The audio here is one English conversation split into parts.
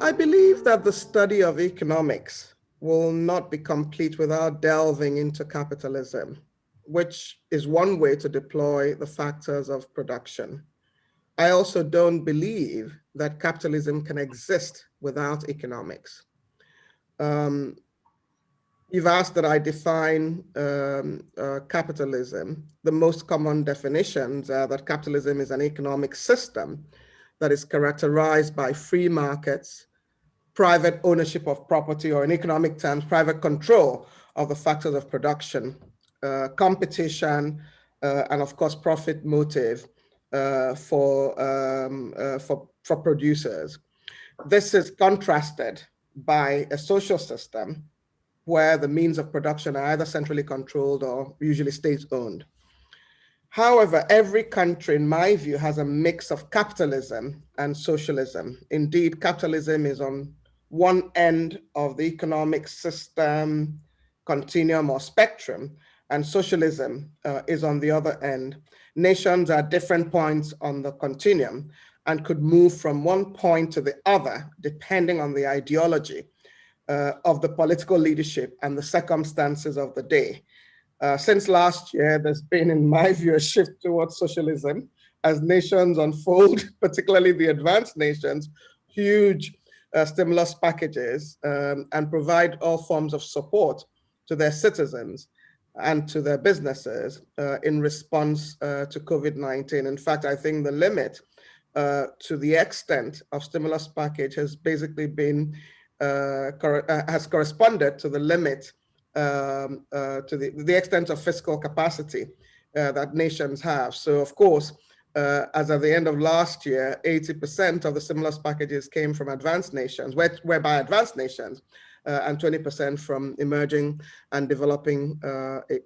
I believe that the study of economics will not be complete without delving into capitalism, which is one way to deploy the factors of production. I also don't believe that capitalism can exist without economics. Um, you've asked that I define capitalism. The most common definitions are that capitalism is an economic system that is characterized by free markets, private ownership of property, or in economic terms, private control of the factors of production, competition, and of course, profit motive for producers. This is contrasted by a social system where the means of production are either centrally controlled or usually state-owned. However, every country, in my view, has a mix of capitalism and socialism. Indeed, capitalism is on one end of the economic system continuum or spectrum, and socialism is on the other end. Nations are at different points on the continuum and could move from one point to the other depending on the ideology of the political leadership and the circumstances of the day. Since last year, there's been, in my view, a shift towards socialism as nations unfold, particularly the advanced nations, huge stimulus packages and provide all forms of support to their citizens and to their businesses in response to COVID-19. In fact, I think the limit to the extent of stimulus package has basically been, has corresponded to the limit to the extent of fiscal capacity that nations have. So of course, as at the end of last year, 80% of the stimulus packages came from advanced nations, whereby advanced nations, and 20% from emerging and developing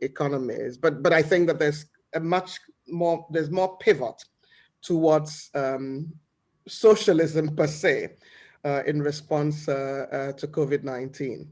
economies. But I think that there's more pivot towards socialism per se in response to COVID-19.